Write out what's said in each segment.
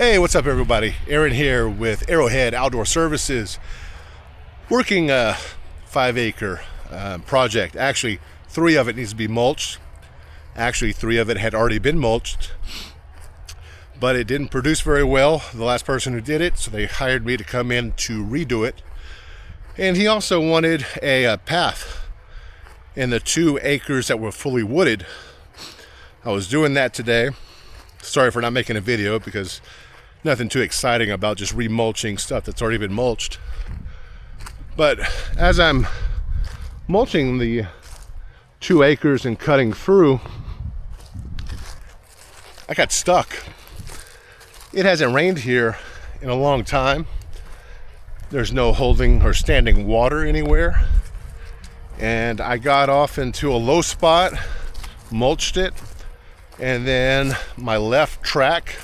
Hey, what's up everybody? Aaron here with Arrowhead Outdoor Services, working a 5-acre project. Actually, 3 of it needs to be mulched. Actually, 3 of it had already been mulched, but it didn't produce very well, the last person who did it, so they hired me to come in to redo it. And he also wanted a path in the 2 acres that were fully wooded. I was doing that today. Sorry for not making a video because nothing too exciting about just remulching stuff that's already been mulched. But as I'm mulching the 2 acres and cutting through, I got stuck. It hasn't rained here in a long time. There's no holding or standing water anywhere. And I got off into a low spot, mulched it, and then my left track,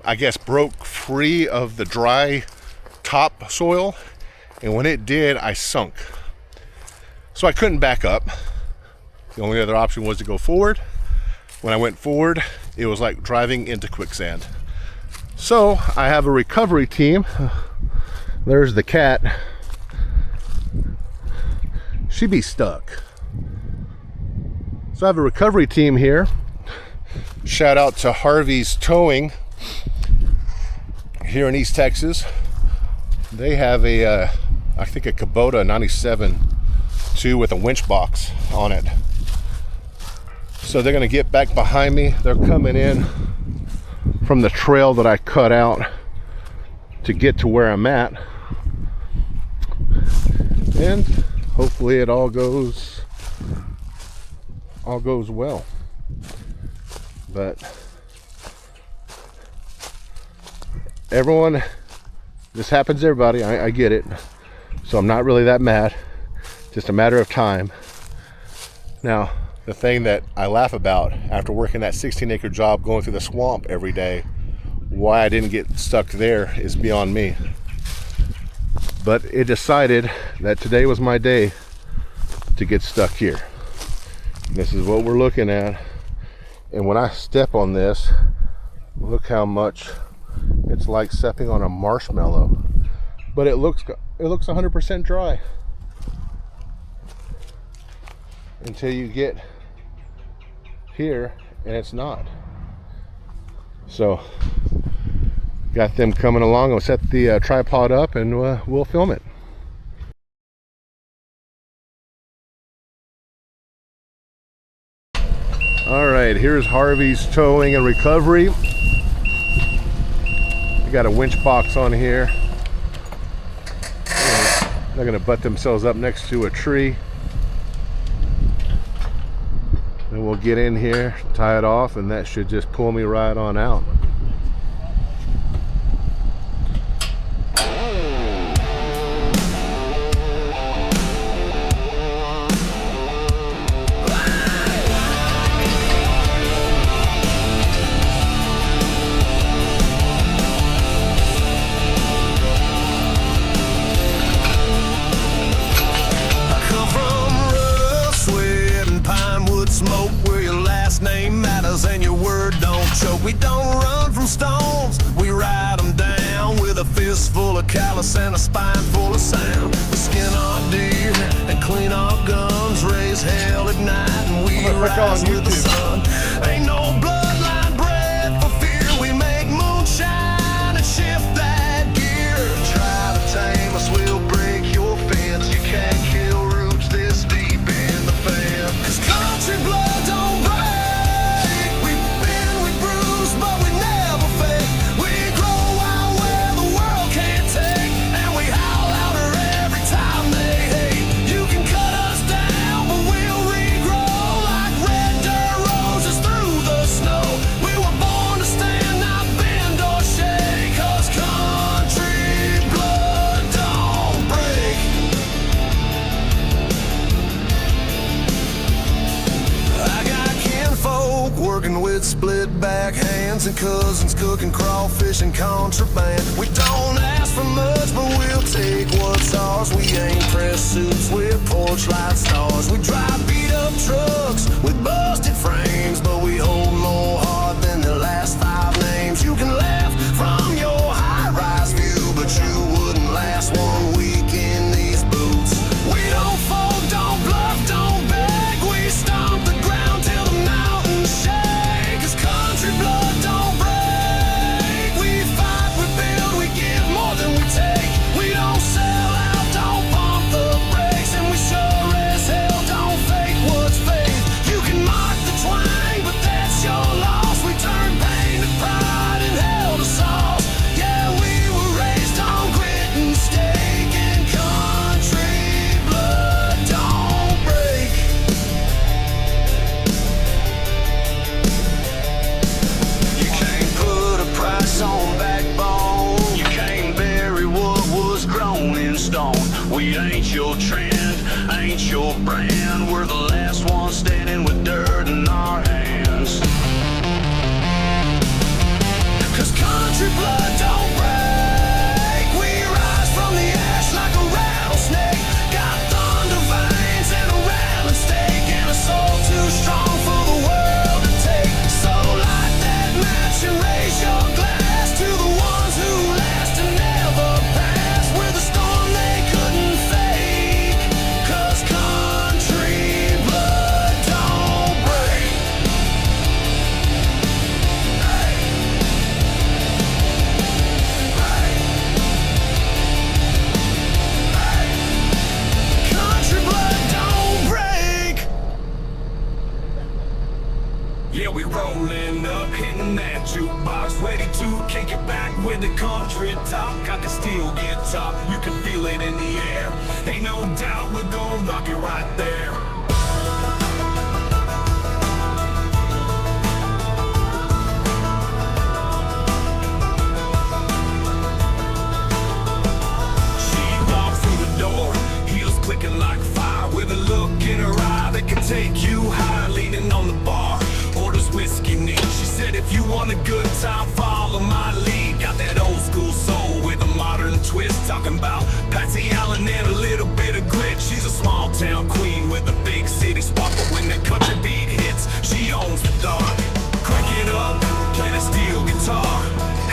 I guess, broke free of the dry topsoil, and when it did, I sunk. So I couldn't back up. The only other option was to go forward. When I went forward, it was like driving into quicksand. So I have a recovery team. There's the cat. She'd be stuck. So I have a recovery team here. Shout out to Harvey's Towing here in East Texas. They have a I think a Kubota 97-2 with a winch box on it. So they're gonna get back behind me. They're coming in from the trail that I cut out to get to where I'm at, and hopefully it all goes well. But everyone, this happens to everybody. I get it. So I'm not really that mad. Just a matter of time. Now, the thing that I laugh about after working that 16-acre job going through the swamp every day, why I didn't get stuck there is beyond me. But it decided that today was my day to get stuck here. This is what we're looking at. And when I step on this, look how much it's like stepping on a marshmallow. But it looks 100% dry until you get here and it's not. So got them coming along. I'll set the tripod up and we'll film it. All right, here's Harvey's Towing and Recovery. We got a winch box on here. They're gonna butt themselves up next to a tree. And we'll get in here, tie it off, and that should just pull me right on out. Smoke where your last name matters and your word don't choke. We don't run from stones, we ride them down with a fist full of callus and a spine full of sound. We skin our deer and clean our guns, raise hell at night and we rise with the sun. Ain't no bloodline bred for fear. We make moonshine and shift that gear. Try to tame us, we'll break your fence. You can't kill roots this deep in the fan. 'Cause country blood don't break. We bend, we bruise, but we never fake. We grow out where the world can't take, and we howl louder every time they hate. You can cut us down, but we'll regrow like red dirt roses through the snow. We were born to stand, not bend or shake. 'Cause country blood don't break. I got kinfolk working with split back hands and cousins cooking crawfish and contraband. We don't ask for much, but we'll take what's ours. We ain't press suits with porch light stars. We drive beat up trucks with busted frames, but we hold more heart than the last 5 names. You can laugh We ain't your trend, ain't your brand. We're the last ones standing with dirt in our hands. 'Cause country blood don't break. We rise from the ash like a rattlesnake. Got thunder veins and a rattling stake, and a soul too strong for the world to take. So light that match and raise your glass to the ones who last and never pass. We're the storm they couldn't fake. 'Cause country blood don't break. Hey. Hey. Hey. Country blood don't break. Yeah, we rolling up, hitting that jukebox, ready to kick it back with the country talk. I can still get top, you can feel it in the air. Ain't no doubt we're gonna rock it right there. She walks through the door, heels clicking like fire, with a look in her eye that can take you high. Leaning on the bar, orders whiskey neat. She said, if you want a good time, follow my lead. Got that old school soul with a modern twist, talking about Patsy Allen and a little bit of grit. She's a small town queen with a big city spot, but when that country beat hits, she owns the dark. Crank it up, play the steel guitar.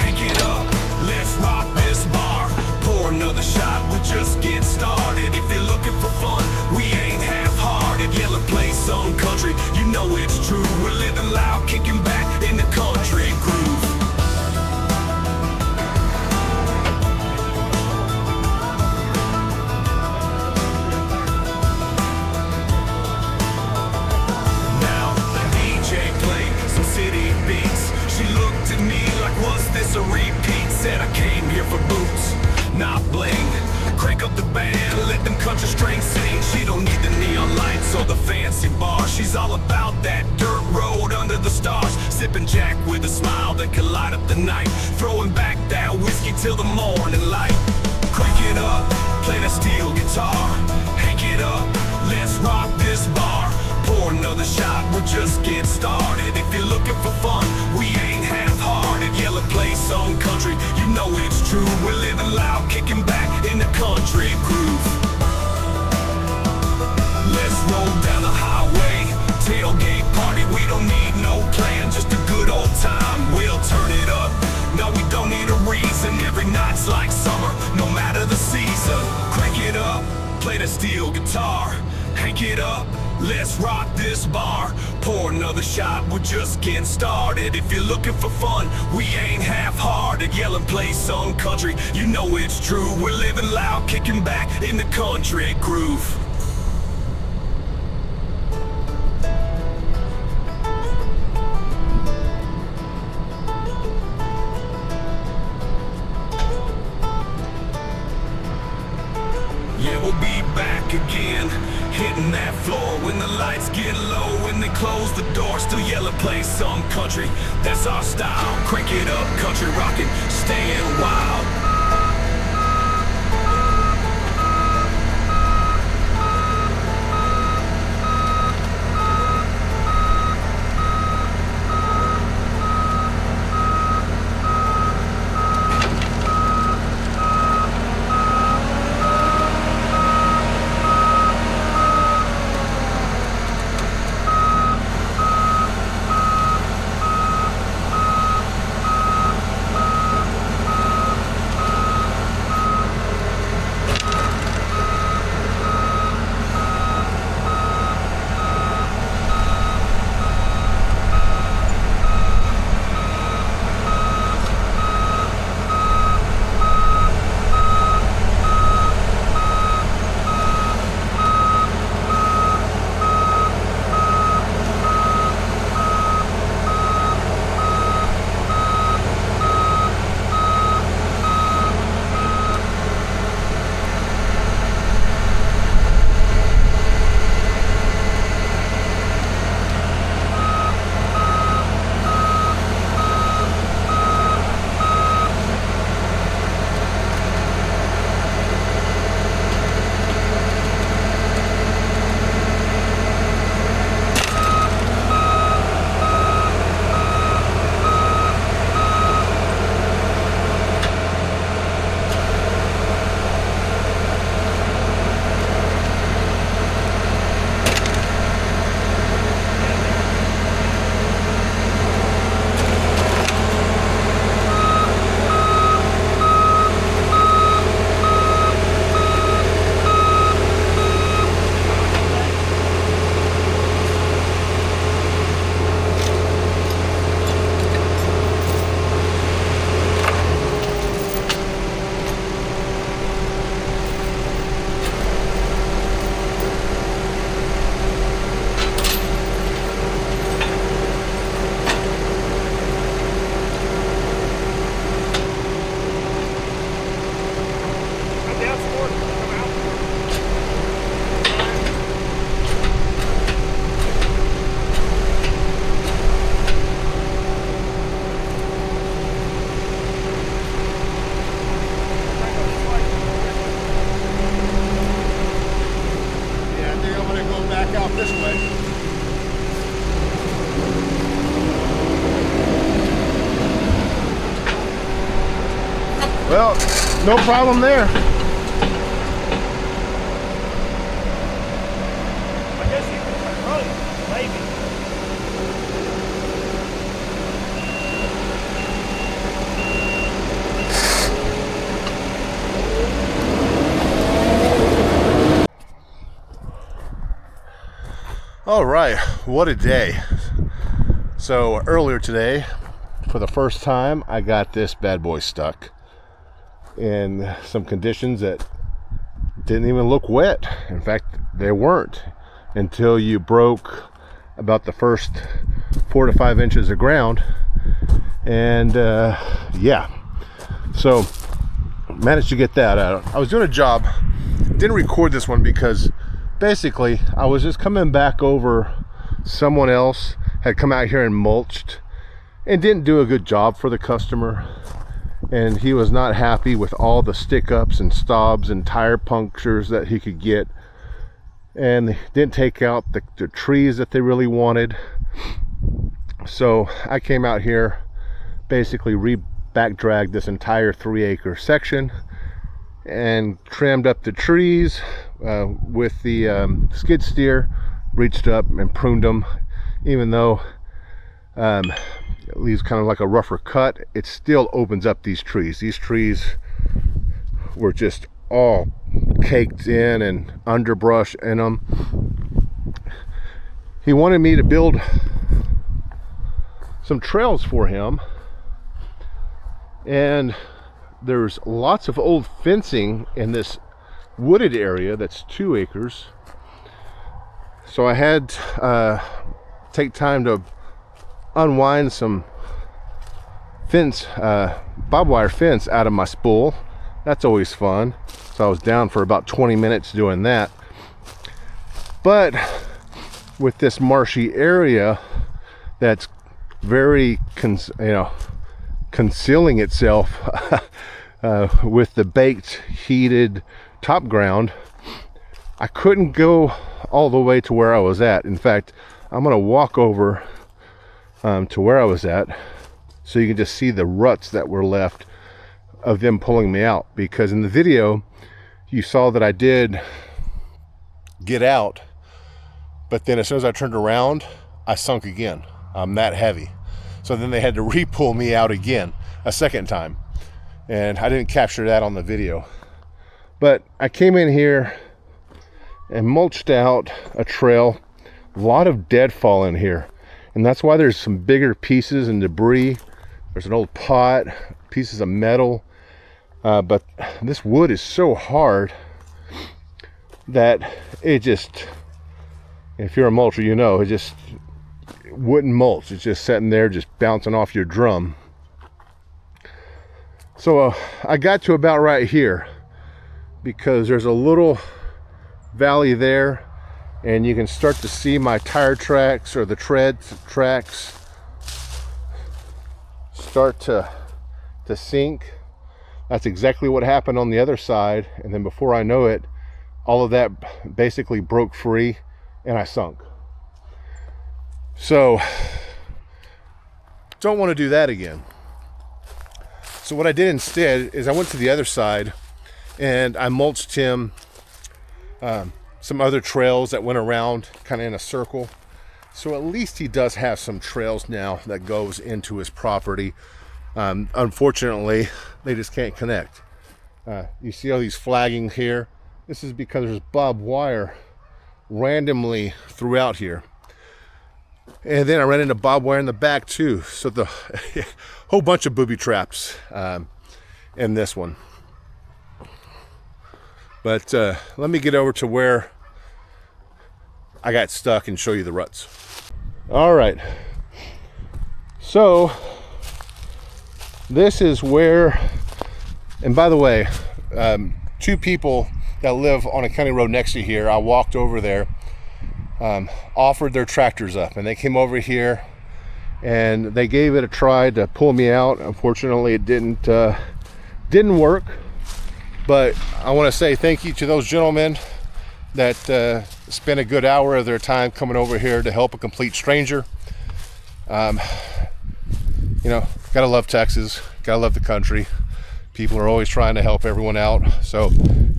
Hank it up, let's rock this bar. Pour another shot, we'll just get started. If you're looking for fun, we ain't half-hearted. Yellow play some country, you know it's true. We're living loud, kicking back in the country groove. Now the DJ played some city beats. She looked at me like, was this a repeat? Said I came here for boots, not bling. Crank up the band, let them country strings sing. She don't need the neon lights or the fancy bar. She's all about that dirt road under the stars. Sipping Jack with a smile that can light up the night. Throwing back that whiskey till the morning light. Crank it up, play the steel guitar. Hank it up, let's rock this bar. Pour another shot, we'll just get started. If you're looking for fun, we ain't half-hearted. Yellow play some country, you know it's true. We're living loud, kicking back in the country groove. Let's roll down the highway, tailgate party. We don't need no plan, just a good old time. We'll turn it up, no we don't need a reason. Every night's like summer, no matter the season. Crank it up, play the steel guitar. Hank it up, let's rock this bar. Pour another shot, we're just getting started. If you're looking for fun, we ain't half-hearted. Yell and play some country, you know it's true. We're living loud, kicking back in the country groove. Yeah, we'll be back again, hitting that floor when the lights get low. When they close the door, still yell and play some country. That's our style, crank it up, country rockin', staying wild. Well, no problem there. I guess you could rope, maybe. All right, what a day. So earlier today, for the first time, I got this bad boy stuck in some conditions that didn't even look wet. In fact, they weren't until you broke about the first 4 to 5 inches of ground. And yeah, so managed to get that out. I was doing a job, didn't record this one because basically I was just coming back over. Someone else had come out here and mulched and didn't do a good job for the customer, and he was not happy with all the stick ups and stobs and tire punctures that he could get, and didn't take out the trees that they really wanted. So I came out here, basically back dragged this entire 3-acre section and trimmed up the trees with the skid steer, reached up and pruned them. Even though it leaves kind of like a rougher cut, it still opens up these trees. These trees were just all caked in and underbrush in them. He wanted me to build some trails for him, and there's lots of old fencing in this wooded area that's 2 acres. So I had take time to unwind some fence, barbed wire fence out of my spool. That's always fun. So I was down for about 20 minutes doing that. But with this marshy area that's very concealing itself with the baked, heated top ground, I couldn't go all the way to where I was at. In fact, I'm gonna walk over to where I was at so you can just see the ruts that were left of them pulling me out. Because in the video you saw that I did get out, but then as soon as I turned around, I sunk again. I'm that heavy. So then they had to re-pull me out again a second time, and I didn't capture that on the video. But I came in here and mulched out a trail. A lot of deadfall in here, and that's why there's some bigger pieces and debris. There's an old pot, pieces of metal, but this wood is so hard that it just, if you're a mulcher, you know, it just wouldn't mulch. It's just sitting there just bouncing off your drum. So I got to about right here, because there's a little valley there, and you can start to see my tire tracks, or the tread tracks, start to sink. That's exactly what happened on the other side, and then before I know it, all of that basically broke free and I sunk. So don't want to do that again. So what I did instead is I went to the other side and I mulched him some other trails that went around kind of in a circle. So at least he does have some trails now that goes into his property. Unfortunately, they just can't connect. You see all these flagging here? This is because there's barbed wire randomly throughout here. And then I ran into barbed wire in the back too. So the whole bunch of booby traps in this one. But let me get over to where I got stuck and show you the ruts. All right. So this is where, and by the way, 2 people that live on a county road next to here, I walked over there, offered their tractors up, and they came over here and they gave it a try to pull me out. Unfortunately, it didn't work. But I want to say thank you to those gentlemen that spent a good hour of their time coming over here to help a complete stranger. You know, gotta love Texas, gotta love the country. People are always trying to help everyone out. So,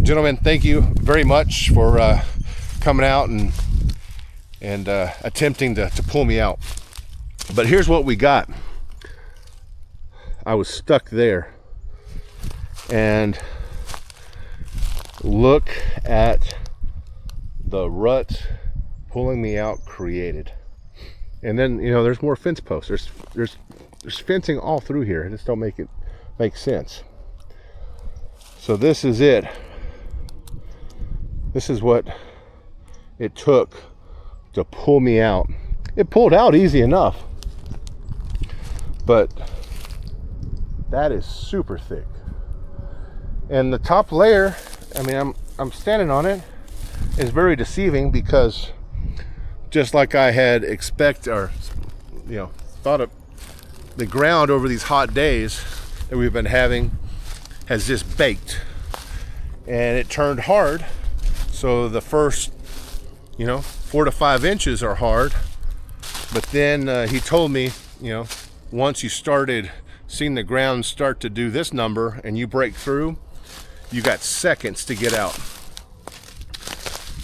gentlemen, thank you very much for coming out and attempting to pull me out. But here's what we got. I was stuck there, and look at the rut pulling me out created. And then, you know, there's more fence posts. There's fencing all through here. I just don't make it make sense. So this is it. This is what it took to pull me out. It pulled out easy enough, but that is super thick. And the top layer, I mean, I'm standing on it, is very deceiving, because just like I had thought of, the ground over these hot days that we've been having has just baked, and it turned hard. So the first 4 to 5 inches are hard, but then he told me, once you started seeing the ground start to do this number and you break through, you got seconds to get out.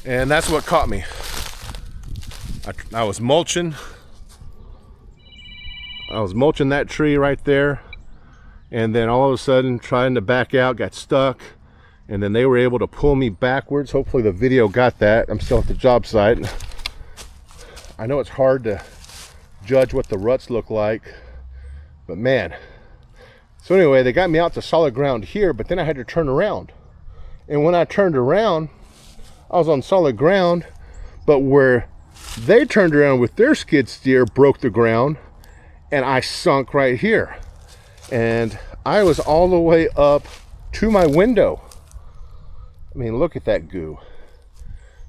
And that's what caught me. I was mulching that tree right there, and then all of a sudden, trying to back out, got stuck, and then they were able to pull me backwards. Hopefully the video got that. I'm still at the job site. I know it's hard to judge what the ruts look like, but man. So anyway, they got me out to solid ground here, but then I had to turn around. And when I turned around, I was on solid ground, but where they turned around with their skid steer broke the ground, and I sunk right here. And I was all the way up to my window. I mean, look at that goo.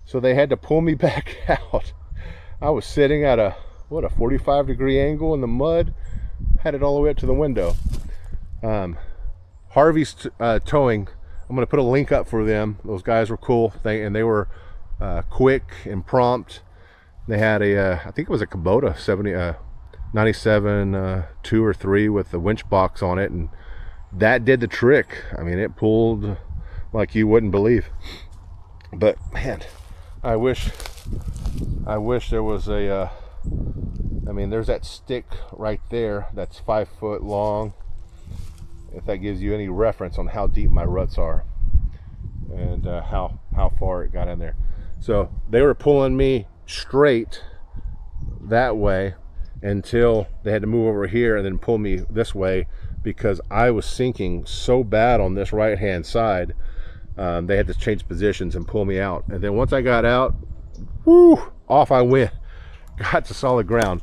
So they had to pull me back out. I was sitting at a 45-degree angle in the mud, had it all the way up to the window. Harvey's Towing, I'm going to put a link up for them. Those guys were cool, and they were quick and prompt. They had I think it was a Kubota 97 2 or 3 with the winch box on it, and that did the trick. I mean, it pulled like you wouldn't believe. But man, I wish there was I mean, there's that stick right there that's 5 foot long, if that gives you any reference on how deep my ruts are and how far it got in there. So they were pulling me straight that way until they had to move over here and then pull me this way, because I was sinking so bad on this right hand side. They had to change positions and pull me out, and then once I got out, whoo, off I went, got to solid ground.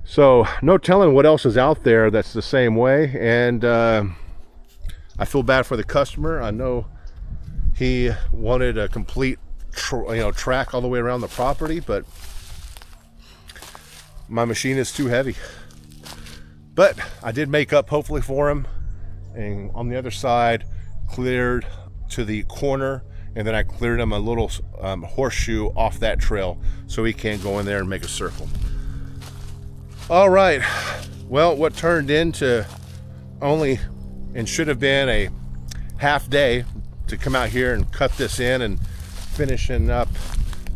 So no telling what else is out there that's the same way. And I feel bad for the customer. I know he wanted a complete track all the way around the property, but my machine is too heavy. But I did make up hopefully for him, and on the other side cleared to the corner, and then I cleared him a little horseshoe off that trail so he can't go in there and make a circle. All right, well, what turned into only and should have been a half day to come out here and cut this in and finishing up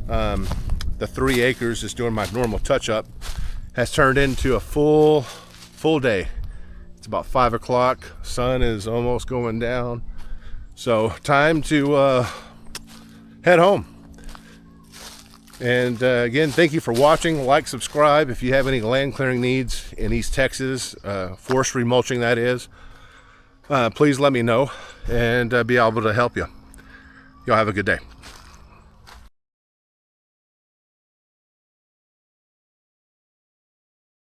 the 3 acres, just doing my normal touch-up, has turned into a full day. It's about 5 o'clock. Sun is almost going down, so time to head home. And again, thank you for watching. Like, subscribe if you have any land clearing needs in East Texas, forestry mulching that is. Please let me know and be able to help you. Y'all have a good day.